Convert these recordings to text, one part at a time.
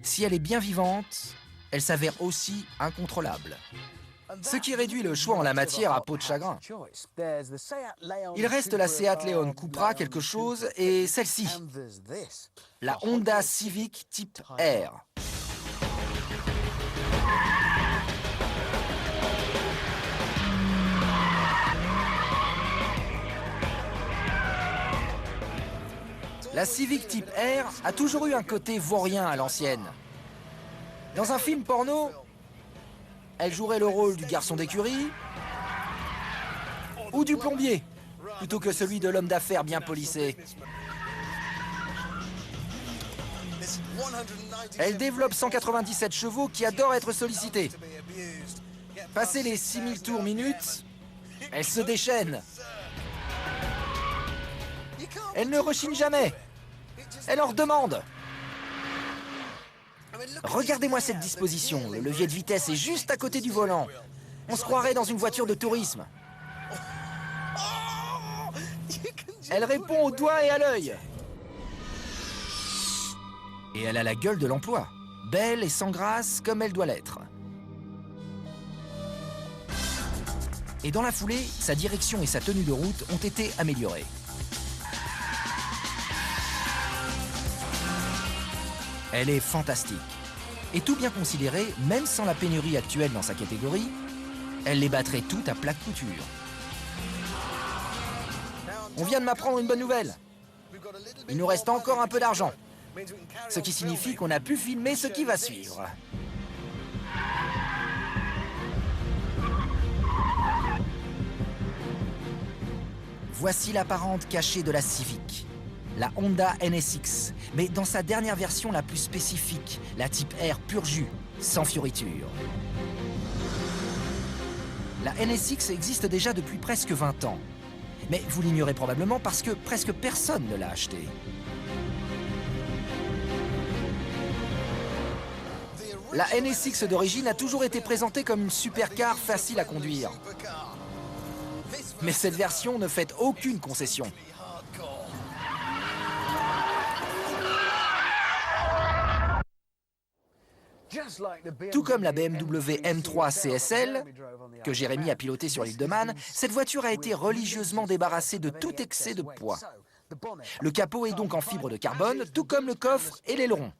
Si elle est bien vivante, elle s'avère aussi incontrôlable. Ce qui réduit le choix en la matière à peau de chagrin. Il reste la Seat Leon Cupra quelque chose et celle-ci, la Honda Civic Type R. La Civic Type R a toujours eu un côté vaurien à l'ancienne. Dans un film porno, elle jouerait le rôle du garçon d'écurie ou du plombier, plutôt que celui de l'homme d'affaires bien polissé. Elle développe 197 chevaux qui adorent être sollicités. Passé les 6000 tours minutes, elle se déchaîne. Elle ne rechigne jamais. Elle en redemande. Regardez-moi cette disposition. Le levier de vitesse est juste à côté du volant. On se croirait dans une voiture de tourisme. Elle répond au doigt et à l'œil. Et elle a la gueule de l'emploi. Belle et sans grâce comme elle doit l'être. Et dans la foulée, sa direction et sa tenue de route ont été améliorées. Elle est fantastique. Et tout bien considéré, même sans la pénurie actuelle dans sa catégorie, elle les battrait toutes à plat de couture. On vient de m'apprendre une bonne nouvelle. Il nous reste encore un peu d'argent. Ce qui signifie qu'on a pu filmer ce qui va suivre. Voici l'apparente cachée de la Civic. La Honda NSX, mais dans sa dernière version la plus spécifique, la Type R pur jus, sans fioriture. La NSX existe déjà depuis presque 20 ans. Mais vous l'ignorez probablement parce que presque personne ne l'a achetée. La NSX d'origine a toujours été présentée comme une supercar facile à conduire. Mais cette version ne fait aucune concession. Tout comme la BMW M3 CSL, que Jérémy a piloté sur l'île de Man, cette voiture a été religieusement débarrassée de tout excès de poids. Le capot est donc en fibre de carbone, tout comme le coffre et l'aileron.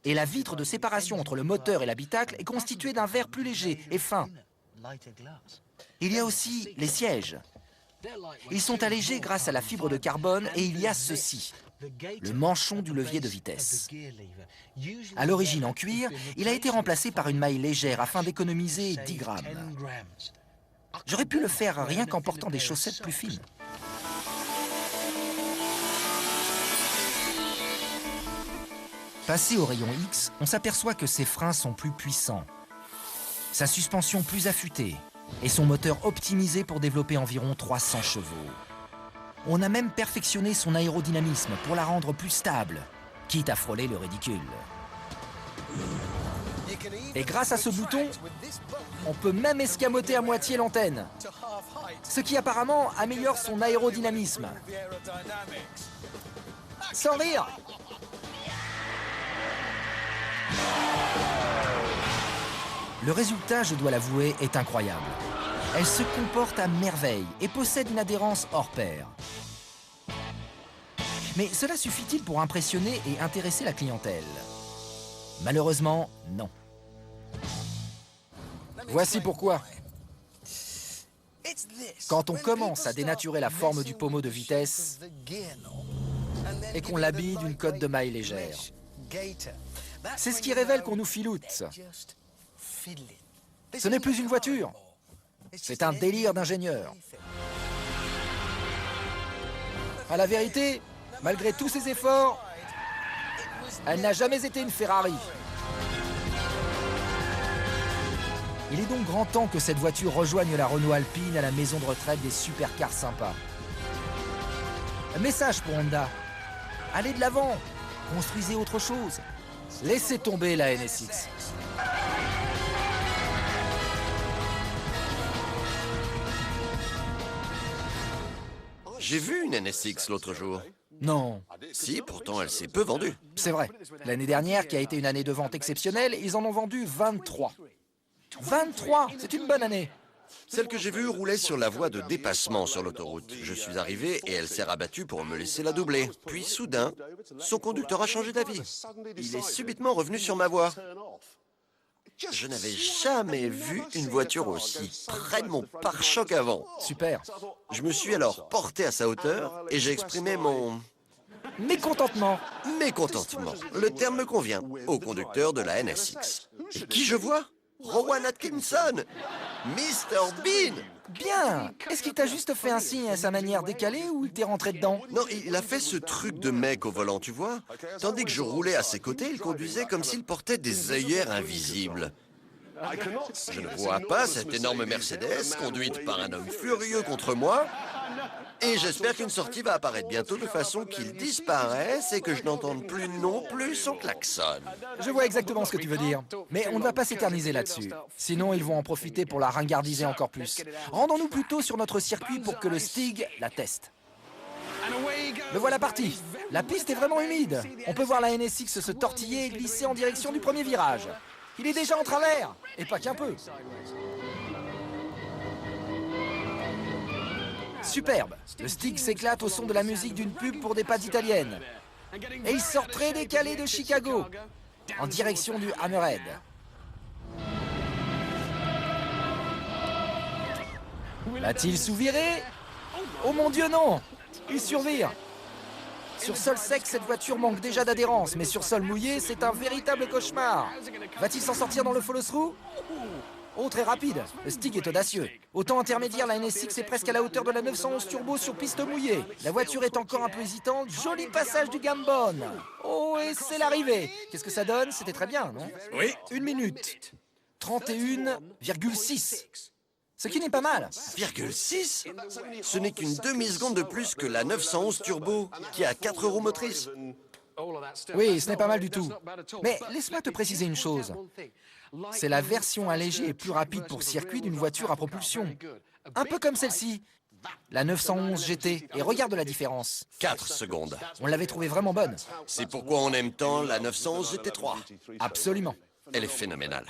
Et la vitre de séparation entre le moteur et l'habitacle est constituée d'un verre plus léger et fin. Il y a aussi les sièges. Ils sont allégés grâce à la fibre de carbone et il y a ceci, le manchon du levier de vitesse. À l'origine en cuir, il a été remplacé par une maille légère afin d'économiser 10 grammes. J'aurais pu le faire rien qu'en portant des chaussettes plus fines. Passé au rayon X, on s'aperçoit que ses freins sont plus puissants, sa suspension plus affûtée et son moteur optimisé pour développer environ 300 chevaux. On a même perfectionné son aérodynamisme pour la rendre plus stable, quitte à frôler le ridicule. Et grâce à ce bouton, on peut même escamoter à moitié l'antenne, ce qui apparemment améliore son aérodynamisme. Sans rire! Le résultat, je dois l'avouer, est incroyable. Elle se comporte à merveille et possède une adhérence hors pair. Mais cela suffit-il pour impressionner et intéresser la clientèle? Malheureusement, non. Voici pourquoi. Quand on commence à dénaturer la forme du pommeau de vitesse et qu'on l'habille d'une cotte de maille légère, c'est ce qui révèle qu'on nous filoute. Ce n'est plus une voiture, c'est un délire d'ingénieur. À la vérité, malgré tous ses efforts, elle n'a jamais été une Ferrari. Il est donc grand temps que cette voiture rejoigne la Renault Alpine à la maison de retraite des supercars sympas. Un message pour Honda. Allez de l'avant, construisez autre chose. Laissez tomber la NSX. J'ai vu une NSX l'autre jour. Non, Si, pourtant elle s'est peu vendue. c'est vrai. L'année dernière, qui a été une année de vente exceptionnelle, ils en ont vendu 23. 23, c'est une bonne année. Celle que j'ai vue roulait sur la voie de dépassement sur l'autoroute. Je suis arrivé et elle s'est rabattue pour me laisser la doubler. Puis soudain, son conducteur a changé d'avis. Il est subitement revenu sur ma voie. Je n'avais jamais vu une voiture aussi près de mon pare-choc avant. Super. Je me suis alors porté à sa hauteur et j'ai exprimé mon Mécontentement. mécontentement. Le terme me convient, au conducteur de la NSX. Et qui je vois? Rowan Atkinson, Mr. Bean. Bien. Est-ce qu'il t'a juste fait un signe à sa manière décalée ou il t'est rentré dedans? Non, il a fait ce truc de mec au volant, tu vois. Tandis que je roulais à ses côtés, il conduisait comme s'il portait des œillères invisibles. Je ne vois pas cette énorme Mercedes conduite par un homme furieux contre moi. Et j'espère qu'une sortie va apparaître bientôt de façon qu'il disparaisse et que je n'entende plus non plus son klaxon. Je vois exactement ce que tu veux dire. Mais on ne va pas s'éterniser là-dessus. Sinon, ils vont en profiter pour la ringardiser encore plus. Rendons-nous plutôt sur notre circuit pour que le Stig la teste. Le voilà parti. La piste est vraiment humide. On peut voir la NSX se tortiller et glisser en direction du premier virage. Il est déjà en travers, et pas qu'un peu. Superbe. Le Stig s'éclate au son de la musique d'une pub pour des pâtes italiennes. Et il sort très décalé de Chicago, en direction du Hammerhead. Va-t-il sous-virer? Oh mon Dieu, non! Il survire. Sur sol sec, cette voiture manque déjà d'adhérence, mais sur sol mouillé, c'est un véritable cauchemar. Va-t-il s'en sortir dans le follow-through? Oh, très rapide. Le Stig est audacieux. Au temps intermédiaire, la NSX est presque à la hauteur de la 911 Turbo sur piste mouillée. La voiture est encore un peu hésitante. Joli passage du Gambon. Oh, et c'est l'arrivée. Qu'est-ce que ça donne? C'était très bien, non? Oui. 1 minute. 31,6. Ce qui n'est pas mal. 6. Ce n'est qu'une demi-seconde de plus que la 911 Turbo, qui a 4 roues motrices. Oui, ce n'est pas mal du tout. Mais laisse-moi te préciser une chose. C'est la version allégée et plus rapide pour circuit d'une voiture à propulsion. Un peu comme celle-ci, la 911 GT. Et regarde la différence. 4 secondes. On l'avait trouvée vraiment bonne. C'est pourquoi on aime tant la 911 GT3. Absolument. Elle est phénoménale.